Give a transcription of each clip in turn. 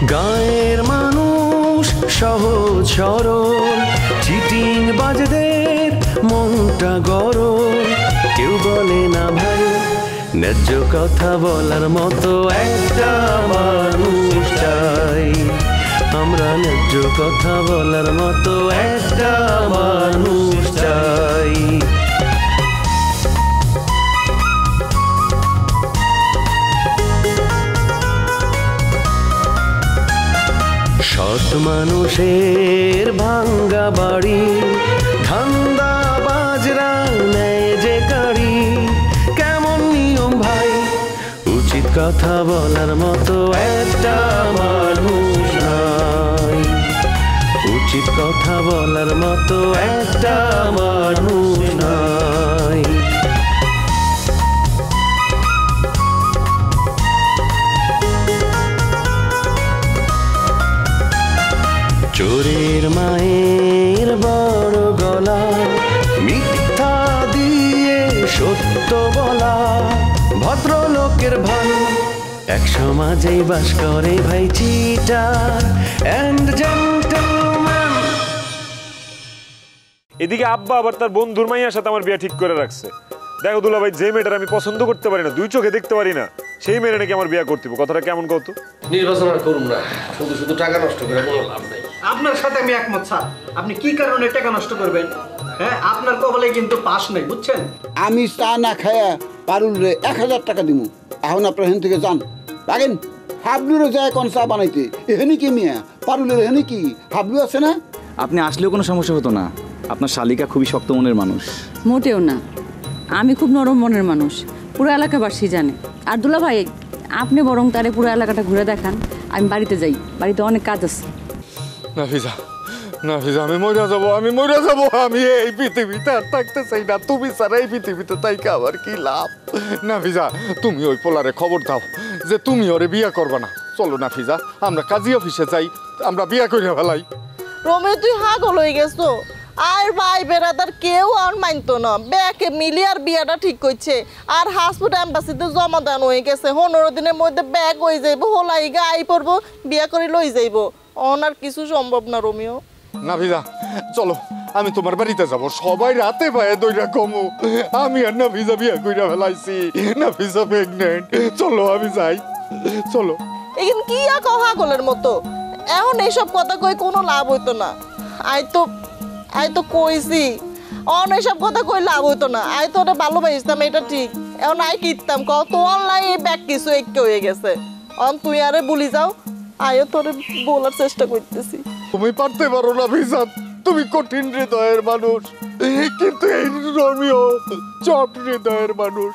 গায়ের মানুষ সহজ সরল, চিটিং বাজদের মনটা গরম। কেউ বলে না ভাই ন্যায্য কথা বলার মতো একটা মানুষ চাই। আমরা ন্যায্য কথা বলার মতো একটা মানুষ চাই। সৎ মানুষের ভাঙ্গা বাড়ি, ধান্দা বাজরা নেয় যে কাড়ি। কেমন নিয়ম ভাই, উচিত কথা বলার মতো একটা মানুষ নাই। উচিত কথা বলার মতো একটা মানুষ নাই। চোরের মায়ের বড় গলা, মিথ্যা দিয়ে সত্য বলা। ভদ্রলোকের ভান এক সমাজেই বাস করে ভাই চিটার এন্ড জেন্টলম্যান। এদিকে আব্বা আবার তার বন্ধুর মাইয়ার সাথে আমার বিয়ে ঠিক করে রাখছে। দেখো দুলা ভাই, যে মেয়েটার আমি পছন্দ করতে পারি না, দুই চোখে দেখতে পারি না, সেই মেয়েটা নাকি আমার বিয়ে করতে হবে। কথাটা কেমন কত? নির্বাচন আর করুন না, শুধু শুধু টাকা নষ্ট করে কোনো লাভ নাই। আপনার সাথে আমি একমত স্যার। আপনি কি কারণে টাকা নষ্ট করবেন? হ্যাঁ, আপনার কপালে কিন্তু পাস নাই, বুঝছেন? আমি চা না খায়া পারুলরে 1000 টাকা দিব। এখন আপনার হেন থেকে যান, লাগেন হাবলুরও যায় কোন চা বানাইতে। এখানে কি মিয়া পারুলের, এখানে কি হাবলু আছে না? আপনি আসলেও কোনো সমস্যা হতো না। আপনার শালিকা খুবই শক্ত মনের মানুষ। মোটেও না, আমি খুব নরম মনের মানুষ, পুরো এলাকাবাসী জানে। আর দুলা ভাই, আপনি বরং তারে পুরো এলাকাটা ঘুরে দেখান, আমি বাড়িতে যাই, বাড়িতে অনেক কাজ আছে। নাফিজা, নাফিজা, আমি মরে যাবো, আমি মরে যাবো। আমি এই পৃথিবীতে আর থাকতে চাই না। তুমি ছাড়া এই পৃথিবীতে তাইকে আবার কি লাভ? নাফিজা, তুমি ওই পোলারে খবর দাও যে তুমি ওরে বিয়ে করবে না। চলো নাফিজা, আমরা কাজী অফিসে যাই, আমরা বিয়ে করে ফেলাই। রোমিও, তুই হাগল হয়ে গেছো। আর ভাই বেড়াদার কেউ আর মানতো না। ব্যাকে মিলি আর বিয়াটা ঠিক করছে। আর হাসপুট এম্বাসিতে জমা দেন হয়ে গেছে। 15 দিনের মধ্যে ব্যাগ হয়ে যাইব, হোলাই গাই পড়বো, বিয়া করে লই যাইব। অনার কিছু সম্ভব না রোমিও। নাফিজা চলো, আমি তোমার বাড়িতে যাব। সবাই রাতে পায়ে দইরা কমো আমি আর নাফিজা বিয়ে কইরা ফেলাইছি। নাফিজা প্রেগনেন্ট। চলো আমি যাই, চলো। এখন কি আর হাগলের মতো? এখন এইসব কথা কই কোনো লাভ হইতো না। আই তো কইছি, অন এইসব কথা কই লাভ হইতো না। আই তো ওটা ভালোবাসতাম, এটা ঠিক। এখন আই কিনতাম কত অনলাইন ব্যাগ কিছু একটু হয়ে গেছে। অন তুই আরে বলি যাও, আয়ও তোরে বলার চেষ্টা করতেছি। তুমি পারতে পারো না ভিজা, তুমি কঠিন হৃদয়ের মানুষ, কিন্তু এই রোমিও চট হৃদয়ের মানুষ।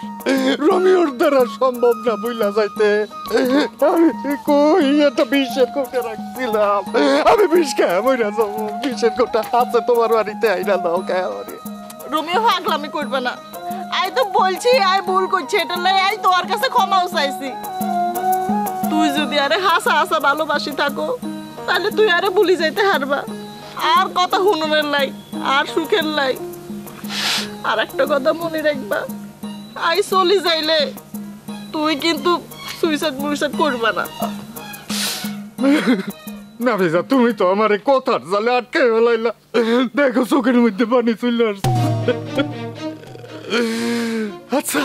রোমিওর দ্বারা সম্ভব না বুঝলা যাইতে। আমি কই একটা বিষের কোটে রাখছিলাম, আমি বিষ খেয়ে মইরা যাবো। বিষের কোটা আছে তোমার বাড়িতে, আইনা দাও খেয়ে। রোমিও পাগলামি করবে না। আই তো বলছি আই ভুল করছি, এটা লাই আই তোমার কাছে ক্ষমাও চাইছি। তুই যদি আরে হাসা হাসা ভালোবাসি থাকো, তাহলে তুই আরে ভুলি যাইতে হারবা। আর কথা হুনুনের লাই, আর সুখের লাই। আর একটা কথা মনে রাখবা, আই চলি যাইলে তুই কিন্তু সুইসাইড করবা না। না ভিজা, তুমি তো আমার কথার জালে আটকে ফেলাইলা। দেখো চোখের মধ্যে পানি চলে আসছে। আচ্ছা,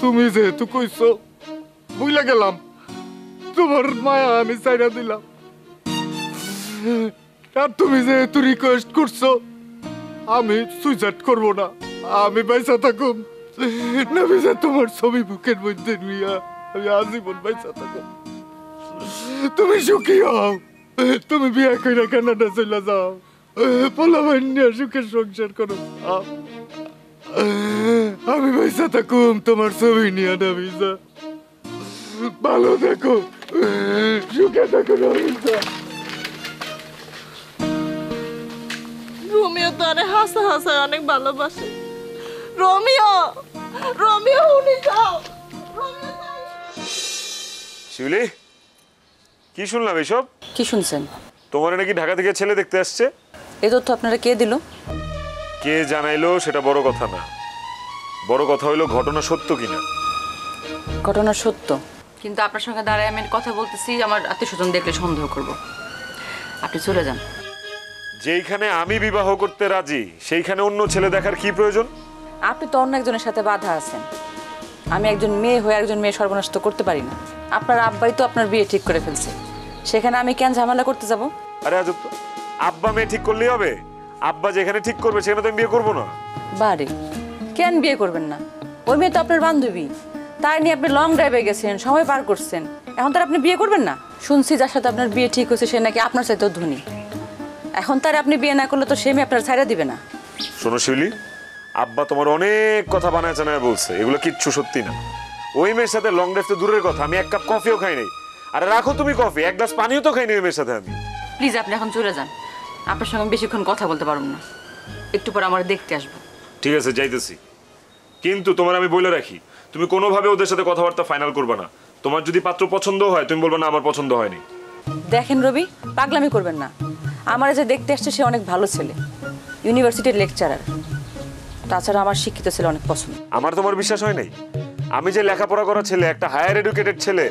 তুমি যেহেতু কইছো বুঝলা গেলাম, তোমার মায়া আমি চাইরা দিলাম। আর তুমি যেহেতু রিকোয়েস্ট করছো, আমি সুইসাইড করব না, আমি বাইসা থাকুম। না ভিজা, তোমার ছবি বুকের মধ্যে নিয়া আমি আজীবন বাইসা থাকুম। তুমি সুখী হও, তুমি বিয়ে কইরা কানাডা চলে যাও, পোলাপান নিয়ে সুখের সংসার করো। আমি বাইসা থাকুম তোমার ছবি নিয়ে। না ভিজা, ভালো থাকো, সুখে থাকো। না ভিজা। রোমিও তো আরে হাসা হাসা অনেক ভালোবাসে। রোমিও, রোমিও উনি যাও। শিউলি, কি শুনলাম এসব? কি শুনছেন? তোমার নাকি ঢাকা থেকে ছেলে দেখতে আসছে। এই তথ্য আপনারা কে দিল? কে জানাইলো সেটা বড় কথা না, বড় কথা হইলো ঘটনা সত্য কিনা। ঘটনা সত্য? কিন্তু আপনার সঙ্গে দাঁড়ায় আমি কথা বলতেছি, আমার আত্মীয় স্বজন দেখলে সন্দেহ করব। আপনি চলে যান। যেইখানে আমি বিবাহ করতে রাজি সেইখানে অন্য ছেলে দেখার কি প্রয়োজন? আপনি তো অন্য একজনের সাথে বাধা আছেন। আমি একজন মেয়ে হয়ে একজন মেয়ে সর্বনাশ তো করতে পারি না। আপনার আব্বাই তো আপনার বিয়ে ঠিক করে ফেলছে, সেখানে আমি কেন ঝামেলা করতে যাব? আরে আজব তো, আব্বা মেয়ে ঠিক করলেই হবে? আব্বা যেখানে ঠিক করবে সেখানে তো আমি বিয়ে করবো না। বারে, কেন বিয়ে করবেন না? ওই মেয়ে তো আপনার বান্ধবী, তাই নিয়ে আপনি লং ড্রাইভে গেছেন, সময় পার করছেন, এখন তার আপনি বিয়ে করবেন না? শুনছি যার সাথে আপনার বিয়ে ঠিক হয়েছে সে নাকি আপনার চাইতেও ধনী। এখন তার আপনি বিয়ে না করলে তো সে মেয়ে আপনার ছাইড়া দিবে না। শোনো শিউলি, আব্বা তোমার অনেক কথা বানায় চানায় বলছে, এগুলো কিচ্ছু সত্যি না। ওই মেয়ের সাথে লং ড্রাইভ তো দূরের কথা, আমি এক কাপ কফিও খাই নাই। আরে রাখো তুমি কফি, এক গ্লাস পানিও তো খাইনি ওই মেয়ের সাথে আমি। প্লিজ আপনি এখন চলে যান, আপনার সঙ্গে আমি বেশিক্ষণ কথা বলতে পারবো না। একটু পর আমার দেখতে আসবো। ঠিক আছে, যাইতেছি, কিন্তু তোমার আমি বলে রাখি, তুমি কোনোভাবে ওদের সাথে কথাবার্তা ফাইনাল করবে না। তোমার যদি পাত্র পছন্দ হয় তুমি বলবে না আমার পছন্দ হয়নি। দেখেন রবি, পাগলামি করবেন না। আমার যে দেখতে আসছে সে অনেক ভালো ছেলে, ইউনিভার্সিটির লেকচারার। তাছাড়া আমার শিক্ষিত ছেলে অনেক পছন্দ। আমার তোমার বিশ্বাস হয় নাই? আমি যে লেখাপড়া করা ছেলে, একটা হায়ার এডুকেটেড ছেলে,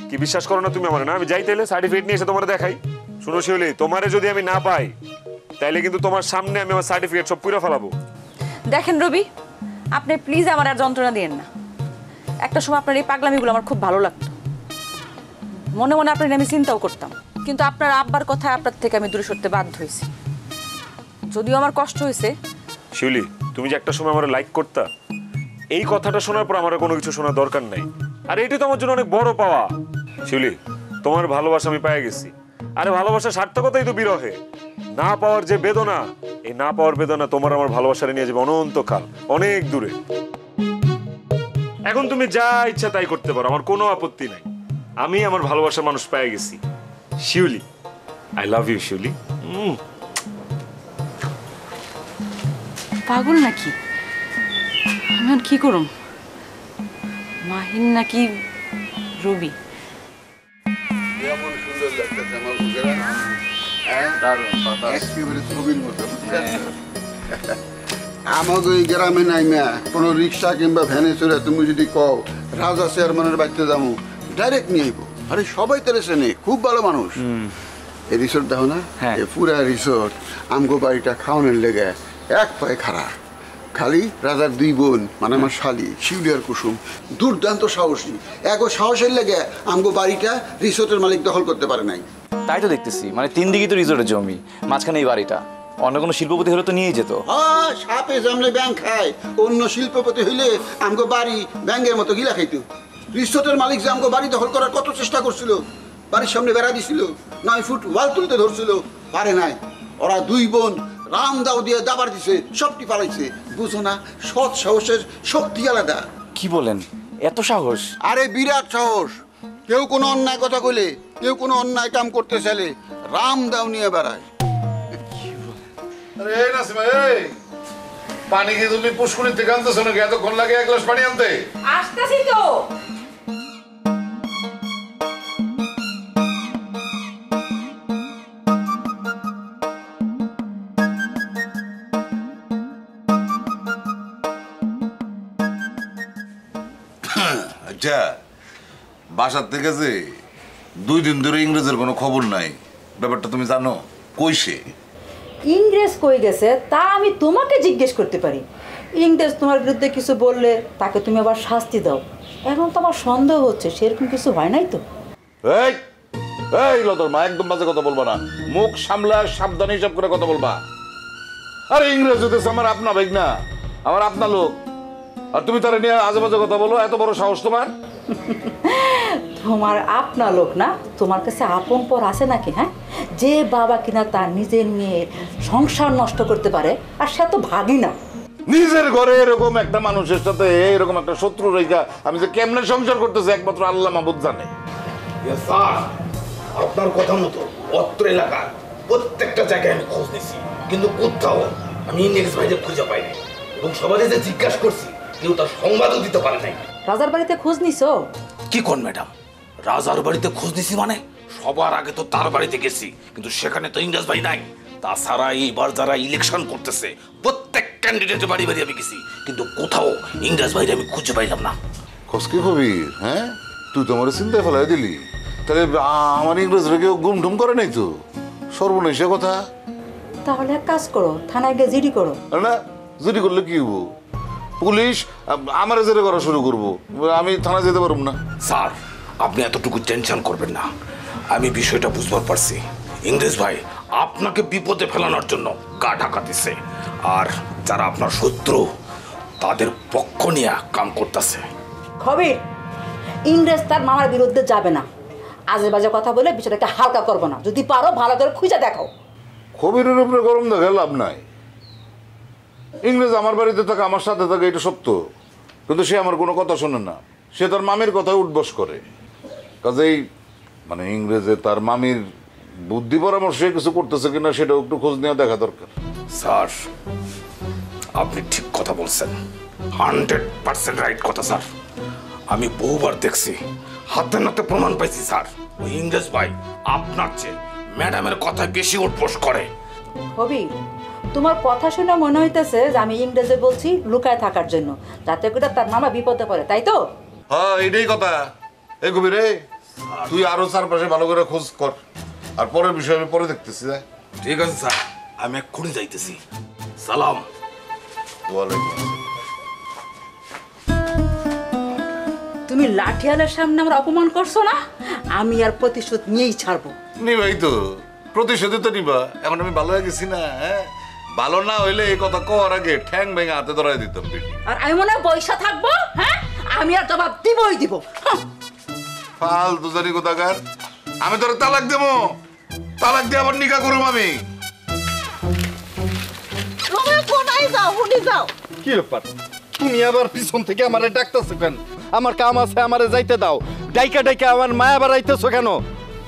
কি বিশ্বাস করো না তুমি আমার? না আমি যাই তাইলে সার্টিফিকেট নিয়ে এসে তোমার দেখাই। শুনো শিউলি, তোমারে যদি আমি না পাই তাইলে কিন্তু তোমার সামনে আমি আমার সার্টিফিকেট সব পুরো ফেলাবো। দেখেন রবি, আপনি প্লিজ আমার আর যন্ত্রণা দিয়েন না। একটা সময় আপনার এই পাগলামিগুলো আমার খুব ভালো লাগতো, মনে মনে আপনার আমি চিন্তাও করতাম, কিন্তু আপনার আব্বার কথা আপনার থেকে আমি দূরে সরতে বাধ্য হয়েছি। যদিও আমার কষ্ট হয়েছে। শিউলি, তুমি যে একটা সময় আমার লাইক করতা, এই কথাটা শোনার পর আমার কোনো কিছু শোনার দরকার নাই। আর এটি তো আমার জন্য অনেক বড় পাওয়া। শিউলি, তোমার ভালোবাসা আমি পেয়ে গেছি। আরে ভালোবাসার সার্থকতাই তো বিরহে। না পাওয়ার যে বেদনা, এই না পাওয়ার বেদনা তোমার আমার ভালোবাসারে নিয়ে যাবে অনন্তকাল, অনেক দূরে। এখন তুমি যা ইচ্ছা তাই করতে পারো, আমার কোনো আপত্তি নাই। আমি আমার ভালোবাসার মানুষ পেয়ে গেছি। শিউলি, আই লাভ ইউ শিউলি। পাগল নাকি? আমি আর কি করুম? মাহিন নাকি রবি? আমাকে এই গ্রামে নাই না কোনো রিক্সা কিংবা ভ্যানে চড়ে তুমি যদি কও রাজা চেয়ারম্যানের বাড়িতে যাবো, ডাইরেক্ট নিয়ে আইবো। আরে সবাই তার চেনে, খুব ভালো মানুষ। এই রিসোর্ট দেখো না, এই পুরা রিসোর্ট আমগো বাড়িটা খাওয়ানোর লেগে এক পায়ে খারাপ। খালি রাজার দুই বোন, মানে আমার শালি শিউলি আর কুসুম, দুর্দান্ত সাহসী। একও সাহসের লেগে আমগো বাড়িটা রিসোর্টের মালিক দখল করতে পারে নাই। তাই তো দেখতেছি, মানে 3 দিকে তো রিসোর্টের জমি, মাঝখানে এই বাড়িটা। অন্য কোনো শিল্পপতি হলে তো নিয়ে যেত। হ্যাঁ, সাপে জামলে ব্যাং খায়। অন্য শিল্পপতি হইলে আমগো বাড়ি ব্যাঙ্গের মতো গিলা খাইতো। রিসোর্টের মালিক যে আমগো বাড়ি দখল করার কত চেষ্টা করছিল, বাড়ির সামনে বেড়া দিছিল, 9 ফুট ওয়াল তুলতে ধরছিল, পারে নাই। ওরা দুই বোন রাম দাও দিয়ে দাবার দিছে, সবটি পালাইছে। বুঝো না, সৎ সাহসের শক্তি আলাদা। কি বলেন, এত সাহস? আরে বিরাট সাহস। কেউ কোনো অন্যায় কথা কইলে, কেউ কোনো অন্যায় কাম করতে চাইলে রাম দাও নিয়ে বেড়ায়। আরে এই নাসিমা, এই পানি কি তুমি পুষ্কুনি থেকে আনতেছো নাকি? এতক্ষণ লাগে এক গ্লাস পানি আনতে? আসতেছি তো। আচ্ছা, বাসার থেকে যে 2 দিন ধরে ইংরেজের কোনো খবর নাই, ব্যাপারটা তুমি জানো? কইছে ইংরেজ কই গেছে তা আমি তোমাকে জিজ্ঞেস করতে পারি। ইংরেজ তোমার বিরুদ্ধে কিছু বললে তাকে তুমি আবার শাস্তি দাও। এখন তো আমার সন্দেহ হচ্ছে সেরকম কিছু হয় নাই তো। এই এই লদর মা, একদম বাজে কথা বলবা না। মুখ সামলা সাবধানে হিসাব করে কথা বলবা। আরে ইংরেজ হইতেছে আমার আপনা ভাই না, আমার আপনা লোক, আর তুমি তারা নিয়ে আজে বাজে কথা বলো? এত বড় সাহস তোমার? তোমার আপনা লোক না, তোমার কাছে আপন পর আছে নাকি? হ্যাঁ, যে বাবা কিনা তার নিজের মেয়ের সংসার নষ্ট করতে পারে, আর সে তো ভাগি না। নিজের ঘরে এরকম একটা মানুষের সাথে এরকম একটা শত্রু রেখা আমি যে কেমনে সংসার করতেছি একমাত্র আল্লাহ মাহবুব জানে। আপনার কথা মতো অত্র এলাকার প্রত্যেকটা জায়গায় আমি খোঁজ নিছি, কিন্তু কোথাও আমি ইংরেজ ভাইদের খুঁজে পাইনি, এবং সবাই যে জিজ্ঞাসা করছি কেউ তার সংবাদও দিতে পারে নাই। রাজার বাড়িতে খোঁজ নিছো? কি কোন ম্যাডাম, রাজার বাড়িতে খোঁজ নিছি মানে? সবার আগে তো তার বাড়িতে গেছি, কিন্তু সেখানে তো ইংরেজ ভাই নাই। তাছাড়া এইবার যারা ইলেকশন করতেছে প্রত্যেক ক্যান্ডিডেটের বাড়ি বাড়ি আমি গেছি, কিন্তু কোথাও ইংরেজ ভাইরে আমি খুঁজে পাইলাম না। খোঁজ কি হবি? হ্যাঁ, তুই তো আমার চিন্তায় ফেলাই দিলি। তাহলে আমার ইংরেজরা কেউ গুমঠুম করে নাই তো? সর্বনাশা কথা। তাহলে এক কাজ করো, থানায় গিয়ে জিডি করো। না, জিডি করলে কি হবো? পুলিশ আমার জেরে করা শুরু করবো, আমি থানা যেতে পারবো না। স্যার, আপনি এতটুকু টেনশন করবেন না, আমি বিষয়টা বুঝবার পারছি। ইংরেজ ভাই আপনাকে বিপদে ফেলানোর জন্য গা ঢাকা দিছে, আর যারা আপনার শত্রু তাদের পক্ষ নিয়ে কাম করতেছে। খবির, ইংরেজ তার মামার বিরুদ্ধে যাবে না। আজে বাজে কথা বলে বিষয়টাকে হালকা করবো না। যদি পারো ভালো করে খুঁজে দেখো। খবিরের উপরে গরম দেখে লাভ নাই। ইংরেজ আমার বাড়িতে থাকে, আমার সাথে থাকে, এটা সত্য, কিন্তু সে আমার কোনো কথা শোনে না। সে তার মামির কথায় উঠবস করে। কাজেই মানে ইংরেজে তার মামির বুদ্ধি পরামর্শে কিছু করতেছে কিনা সেটাও একটু খোঁজ নেওয়া দেখা দরকার। স্যার, আপনি ঠিক কথা বলছেন, 100% রাইট কথা স্যার। আমি বহুবার দেখছি, হাতে নাতে প্রমাণ পাইছি স্যার। ওই ইংরেজ ভাই আপনার চেয়ে ম্যাডামের কথায় বেশি উঠবোস করে। কবির, তোমার কথা শুনে মনে হইতেছে যে আমি ইংরেজে বলছি লুকায় থাকার জন্য, যাতে করে তার মামা বিপদে পড়ে, তাই তো? হ্যাঁ, এটাই কথা। এই কবির, তুই আরো চারপাশে ভালো করে খোঁজ কর, আর পরের বিষয় আমি পরে দেখতেছি। ঠিক আছে স্যার, আমি এক্ষুনি যাইতেছি। সালাম। ওয়ালাইকুম। তুমি লাঠিয়ালের সামনে আমার অপমান করছো না, আমি আর প্রতিশোধ নিয়েই ছাড়বো। নিবাই তো, প্রতিশোধে তো নিবা। এখন আমি ভালো হয়ে গেছি না? হ্যাঁ, ভালো না হইলে এই কথা কওয়ার আগে ঠ্যাং ভেঙে হাতে ধরাই দিতাম। আর আমি মনে হয় পয়সা থাকবো, হ্যাঁ, আমি আর জবাব দিবই দিব। ফালতু জানি কোথাকার। আমি তোর তালাক দেবো, তালাক দিয়ে আবার নিকা করুম আমি। রোমিও কোনায় যাও, হুনি যাও। কি ব্যাপার, তুমি আবার পিছন থেকে আমারে ডাকতেছো কেন? আমার কাম আছে, আমারে যাইতে দাও। ডাইকা ডাইকা আমার মায়া বাড়াইতেছো কেন?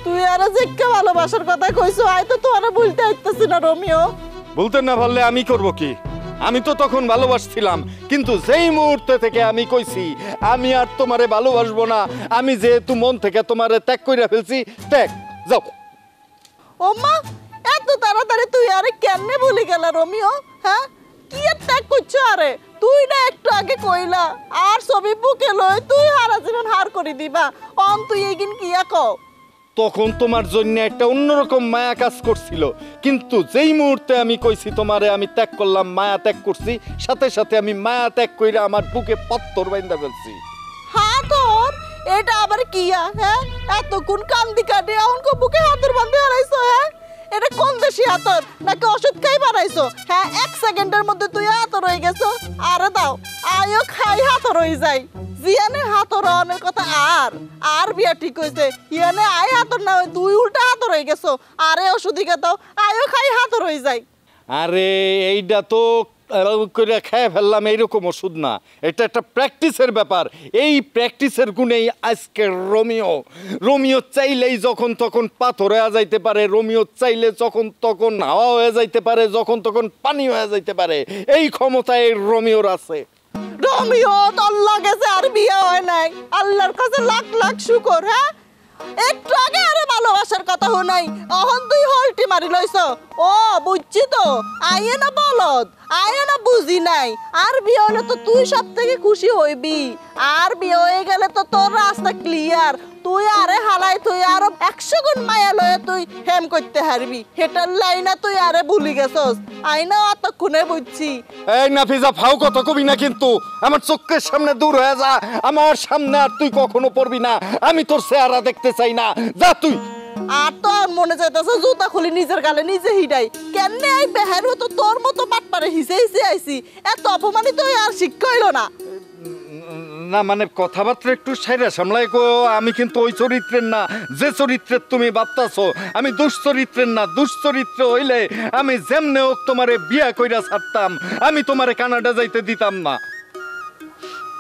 তুই আরে যেকে ভালোবাসার কথা কইছো, আই তো তোরে বলতে আইতাছি না রোমিও। বলতে না পারলে আমি করব কি? আমি তো তখন ভালোবাসছিলাম, কিন্তু যেই মুহূর্তে থেকে আমি কইছি আমি আর তোমারে ভালোবাসবো না, আমি যেহেতু মন থেকে তোমারে ত্যাগ কইরা ফেলছি, ত্যাগ, যাও। ওমা, এত তাড়াতাড়ি তুই আরে কেমনে ভুলে গেলা রোমিও? হ্যাঁ, কি আর ত্যাগ করছো? আরে তুই না একটু আগে কইলা আর ছবি বুকে লই তুই হারা জীবন হার করে দিবা, অন তুই এগিন কিয়া কও? তখন তোমার জন্য একটা অন্যরকম মায়া কাজ করছিল, কিন্তু যেই মুহূর্তে আমি কইছি তোমারে আমি ত্যাগ করলাম, মায়া ত্যাগ করছি, সাথে সাথে আমি মায়া ত্যাগ কইরা আমার বুকে পাথর বাইন্ধা ফেলছি। হ্যাঁ তোর এটা আবার কিয়া? হ্যাঁ, এতক্ষণ কান্দি কাটে এখন কো বুকে হাতের বান্ধে হারাইছো? হ্যাঁ, এটা কোন দেশি হাতর নাকি ওষুধ খাই বানাইছো? হ্যাঁ, 1 সেকেন্ডের মধ্যে তুই হাতর হয়ে গেছো। আরে দাও, আয়ো খাই হাতর হয়ে যাই। জিয়ানে হাতর হওয়ার কথা আর বিয়া ঠিক হয়েছে, ইয়ানে আয় হাতর না হয় দুই উল্টা হাতর হয়ে গেছো। আরে ওষুধি দাও, আয়ো খাই হাতর হয়ে যাই। আরে এইটা তো করে খেয়ে ফেললাম এইরকম ওষুধ না, এটা একটা প্র্যাকটিসের ব্যাপার। এই প্র্যাকটিসের গুণেই আজকে রোমিও চাইলেই যখন তখন পাথর হয়ে যাইতে পারে, রোমিও চাইলে যখন তখন হাওয়া হয়ে যাইতে পারে, যখন তখন পানি হয়ে যাইতে পারে, এই ক্ষমতা এই রোমিওর আছে। রোমিও তোর লাগেছে আর বিয়ে হয় নাই, আল্লাহর কাছে লাখ লাখ শুকর। হ্যাঁ, একটু আগে আরে ভালোবাসার কথা হনাই, অহন তুই হলটি মারি লইছ। ও বুঝছি তো, আইয়ে না বলদ, আইয়ে না বুঝি নাই। আর বিয়ে হলে তো তুই সব থেকে খুশি হইবি, আর বিয়ে হয়ে গেলে তো তোর রাস্তা ক্লিয়ার। তুই আরে হালাই তুই আরো 100 গুণ মায়া লয়ে তুই হেম করতে হারবি। হেটার লাইনা তুই আরে ভুলি গেছস, আইনা অতক্ষণে বুঝছি। এই নাফিজা, ফাও কথা কবি না কিন্তু, আমার চোখের সামনে দূর হয়ে যা, আমার সামনে আর তুই কখনো পড়বি না, আমি তোর চেহারা দেখতে চাই না, যা তুই। আর তো মনে চাইতেছে জুতা খুলি নিজের গালে নিজে হিডাই। কেমনে এই বেহারও তো তোর মতো বাটপারে হিসে হিসে আইছি, এত অপমানিত আর শিক্ষা হইল না। না মানে কথাবার্তা একটু সাইরা সামলাই কো, আমি কিন্তু ওই চরিত্রের না যে চরিত্রের তুমি ভাবতাছো। আমি দুশ্চরিত্রের না, দুশ্চরিত্র হইলে আমি যেমনে হোক তোমারে বিয়া কইরা ছাড়তাম, আমি তোমারে কানাডা যাইতে দিতাম না।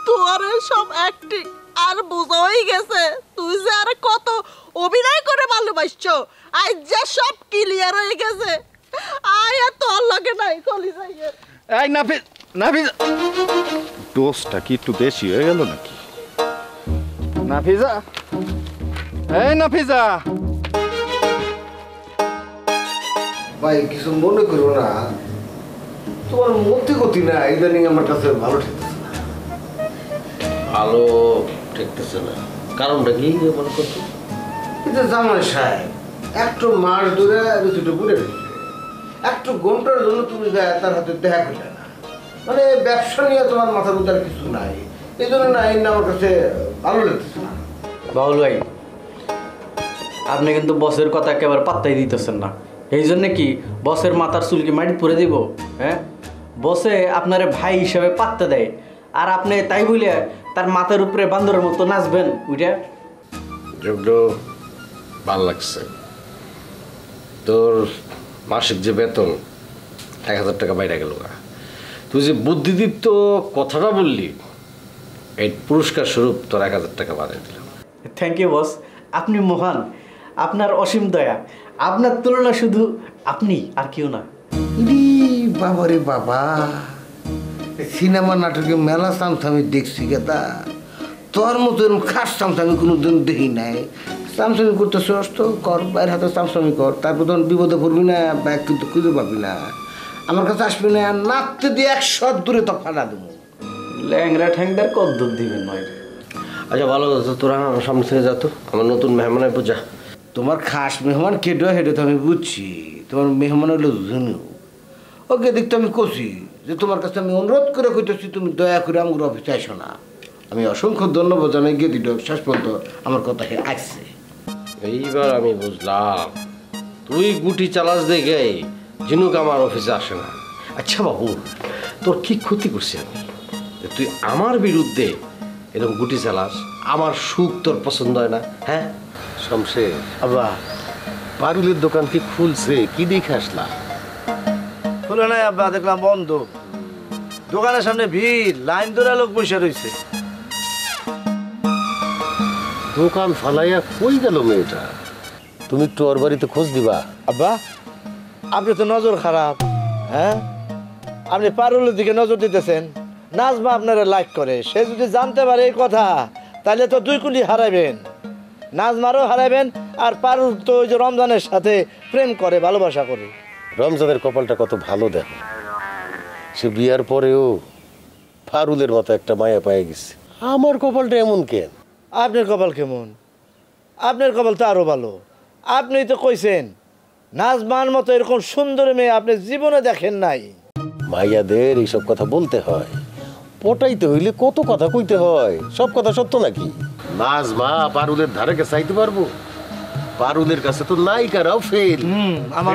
তোর সব অ্যাক্টিং আর বোঝা হয়ে গেছে, তুই যে আর কত অভিনয় করে ভালোবাসছো, আজ যা সব ক্লিয়ার হয়ে গেছে। আয় আর তোর লাগে নাই, চলি যাই। এই নাফিজা, ডোজটা কি একটু বেশি হয়ে গেল নাকি? নাফিজা, এই নাফিজা। ভাই কিছু মনে করো না, তোমার মধ্যে গতি না, ইদানিং আমার কাছে ভালো ঠেকতেছে না। ভালো ঠেকতেছে না কারণটা কি মনে করছো? কিন্তু জামাই সাহেব একটু মাস ধরে দুটো ঘুরে ফেলছে, একটু ঘন্টার জন্য তুমি তার হাতে দেখা করলে না, মানে ব্যবসা নিয়ে তোমার মাথার মধ্যে আর কিছু নাই, এই জন্য না এই আমার কাছে ভালো লাগতেছে না। বাউল ভাই, আপনি কিন্তু বসের কথা একেবারে পাত্তাই দিতেছেন না। এই জন্যে কি বসের মাথার চুল কি মাটি পরে দিব? হ্যাঁ, বসে আপনার ভাই হিসাবে পাত্তা দেয়, আর আপনি তাই বলে তার মাথার উপরে বান্দরের মতো নাচবেন ওইটা? যোগ্য ভাল লাগছে। তোর মাসিক যে বেতন 1000 টাকা বাইরে গেল, তুই যে বুদ্ধিদীপ্ত কথাটা বললি, এই পুরস্কার স্বরূপ তোর 1000 টাকা বাড়িয়ে দিলাম। থ্যাংক ইউ বস, আপনি মহান, আপনার অসীম দয়া, আপনার তুলনা শুধু আপনি আর কেউ না। বাবা রে বাবা, সিনেমা নাটকে মেলা চান্স আমি দেখছি গেতা, তোর মতো এরকম খাস চান্স আমি কোনোদিন দেখি নাই। চামচামি করতেছ তো কর, বাইরের হাতে চামচামি কর, তারপর তখন বিপদে পড়বি না, ব্যাগ কিন্তু খুঁজে পাবি না, আমার কাছে আসবি না, নাচতে দিয়ে 100 দূরে তো ফাটা দেবো। ল্যাংরা ঠ্যাংদার কদ্দুর দিবেন নয়। আচ্ছা ভালো কথা, তোরা আমার সামনে থেকে যা তো, আমার নতুন মেহমানের পূজা। তোমার খাস মেহমান কেটো হেঁটে তো আমি বুঝছি, তোমার মেহমান হলো ধনু, ওকে দেখতে আমি কষি যে তোমার কাছে আমি অনুরোধ করে কইতেছি তুমি দয়া করে আমার অফিসে আসো না। আমি অসংখ্য ধন্যবাদ জানাই গিয়ে দিল, শেষ পর্যন্ত আমার কথা আসছে। এইবার আমি বুঝলাম তুই গুটি চালাস দেখে ঝিনুক আমার অফিসে আসে না। আচ্ছা বাবু, তোর কি ক্ষতি করছি আমি যে তুই আমার বিরুদ্ধে এরকম গুটি চালাস? আমার সুখ তোর পছন্দ হয় না? হ্যাঁ শমশের, আবা পারুলের দোকান কি খুলছে? কি দেখে আসলা? খুলে নাই আব্বা, দেখলাম বন্ধ, দোকানের সামনে ভিড়, লাইন ধরে লোক বসে রয়েছে। দোকান ফালাইয়া কই গেল মেয়েটা? তুমি একটু ওর বাড়িতে খোঁজ দিবা। আব্বা, আপনি তো নজর খারাপ, হ্যাঁ? আপনি পারুলের দিকে নজর দিতেছেন, নাজমা আপনারা লাইক করে, সে যদি জানতে পারে এই কথা তাহলে তো 2 কুলি হারাবেন, নাজমারও হারাবেন, আর পারুল তো ওই যে রমজানের সাথে প্রেম করে, ভালোবাসা করে। রমজানের কপালটা কত ভালো দেখো, সে বিয়ার পরেও পারুলের মতো একটা মায়া পেয়ে গেছে। আমার কপালটা এমন কেন? আপনার কপাল কেমন? আপনার কপাল তো আরো ভালো, আপনি তো কইছেন নাজমান মতো এরকম সুন্দর মেয়ে আপনি জীবনে দেখেন নাই। মাইয়াদের এইসব কথা বলতে হয়, পটাইতে হইলে কত কথা কইতে হয়, সব কথা সত্য নাকি? নাজমা পারুলের ধারে কে চাইতে পারবো? পারুলের কাছে তো নায়িকারাও ফেল।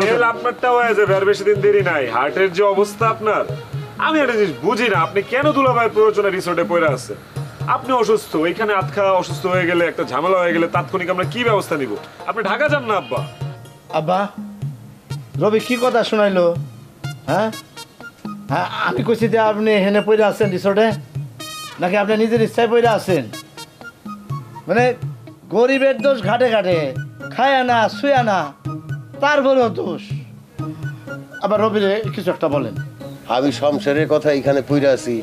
ফেল আপনারটাও হয়ে যাবে, আর বেশি দিন দেরি নাই। হার্টের যে অবস্থা আপনার, আমি একটা জিনিস বুঝি না, আপনি কেন দুলাভাইয়ের প্রয়োজনে রিসোর্টে পড়ে আছেন? আপনি অসুস্থ, এখানে আতখা অসুস্থ হয়ে গেলে, একটা ঝামেলা হয়ে গেলে তাৎক্ষণিক আমরা কি ব্যবস্থা নিব? আপনি ঢাকা যান না আব্বা। আব্বা, রবি কি কথা শোনাইলো? হ্যাঁ হ্যাঁ, আমি কইছি যে আপনি হেনে পড়ে আছেন রিসোর্টে, নাকি আপনি নিজের ইচ্ছায় পড়ে আছেন? মানে গরিবের দোষ ঘাটে ঘাটে, খায় না শুয়ে না, তারপরেও দোষ। আবার রবিরে কিছু একটা বলেন। আমি শমশেরের কথা এখানে পইরা আছি,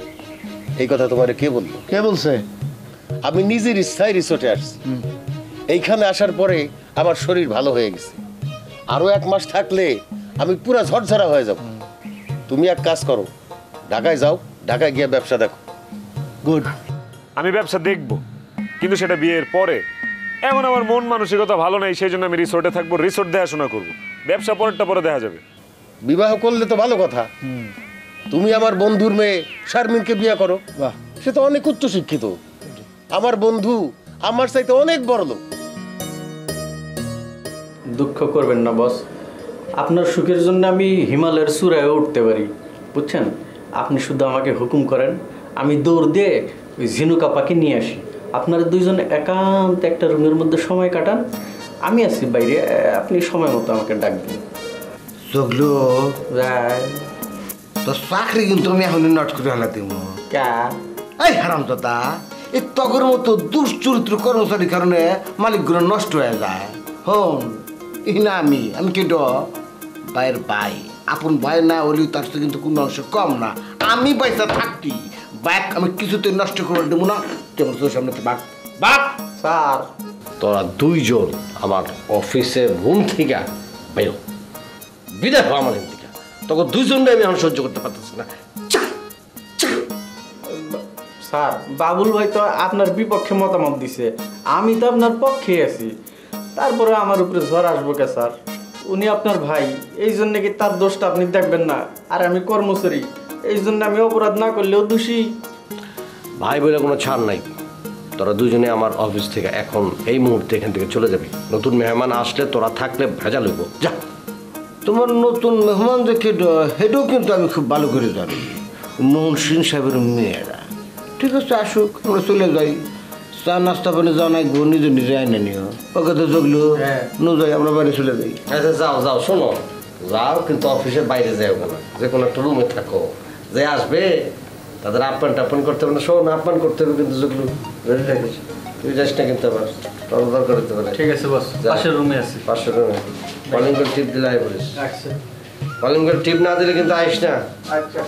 এই কথা তোমারে কে বললো? কে বলছে? আমি নিজের ইচ্ছায় রিসোর্টে আসছি। এইখানে আসার পরে আমার শরীর ভালো হয়ে গেছে, আরো 1 মাস থাকলে আমি পুরা ঝরঝরা হয়ে যাব। তুমি এক কাজ করো, ঢাকায় যাও, ঢাকায় গিয়ে ব্যবসা দেখো। গুড, আমি ব্যবসা দেখব, কিন্তু সেটা বিয়ের পরে। এখন আমার মন মানসিকতা ভালো নাই, সেই জন্য আমি রিসোর্টে থাকবো, রিসোর্ট দেখাশোনা করবো, ব্যবসা পরেরটা পরে দেখা যাবে। বিবাহ করলে তো ভালো কথা, তুমি আমার বন্ধুর মেয়ে শারমিনকে বিয়ে করো, সে তো অনেক উচ্চ শিক্ষিত, আমার বন্ধু আমার চাইতে অনেক বড় লোক। দুঃখ করবেন না বস, আপনার সুখের জন্য আমি হিমালয়ের চূড়ায় উঠতে পারি, বুঝছেন? আপনি শুধু আমাকে হুকুম করেন, আমি দৌড় দিয়ে ওই ঝিনুক আপাকে নিয়ে আসি, আপনারা 2 জন একান্ত একটা রুমের মধ্যে সময় কাটান, আমি আছি বাইরে, আপনি সময় মতো আমাকে ডাক দিন। চগলো তো চাকরি কিন্তু আমি এখন নট করে হলা দিব। এই হারাম দাদা, এই তগর মতো দুশ্চরিত্র কর্মচারীর কারণে মালিকগুলো নষ্ট হয়ে যায়। হন না, আমি কেড ভাইয়ের ভাই, আপন ভাই না হলেও তার সাথে কিন্তু কোনো অংশ কম না। আমি পয়সা থাকতি বাইক আমি কিছুতেই নষ্ট করে দেবো না। কেমন তোর সামনে বাপ বাপ স্যার, তোরা 2 জন আমার অফিসের রুম থেকে বেরো, বিদায় হো আমার থেকে। তখন 2 জনকে আমি এখন সহ্য করতে পারতেছি না। স্যার বাবুল ভাই তো আপনার বিপক্ষে মতামত দিছে, আমি তো আপনার পক্ষে আছি, তারপরে আমার উপরে ঝড় আসবো কে স্যার? উনি আপনার ভাই, এই জন্য কি তার দোষটা আপনি দেখবেন না? আর আমি কর্মচারী, এই জন্য আমি অপরাধ না করলেও দোষী। ভাই বলে কোনো ছাড় নাই, তোরা দুজনে আমার অফিস থেকে এখন এই মুহূর্তে এখান থেকে চলে যাবি। নতুন মেহমান আসলে তোরা থাকলে ভেজা লইব, যা। তোমার নতুন মেহমান দেখে হেঁটেও কিন্তু আমি খুব ভালো করে জানি, মোহন সিং সাহেবের মেয়েরা। ঠিক আছে, আসুক, আমরা চলে যাই। চা নাস্তা পানি যাও নাই গো, নিজে নিজে আইনে নিও। ওকে তো জগলো নো যাই, আমরা বাড়ি চলে যাই। আচ্ছা যাও যাও, শোনো, যাও কিন্তু অফিসের বাইরে যাও না, যে কোনো একটা রুমে থাকো। যে আসবে তাদের আপ্যায়ন টাপ্যান করতে হবে না, শোন আপ্যায়ন করতে হবে কিন্তু জগলু, রেডি থাকিস। তুই যাস না কিন্তু আবার তোর দরকার হতে পারে। ঠিক আছে বস, পাশের রুমে আছি। পাশের রুমে কলিং করে টিপ দিলে আই বলিস। আচ্ছা, কলিং করে টিপ না দিলে কিন্তু আইস না। আচ্ছা।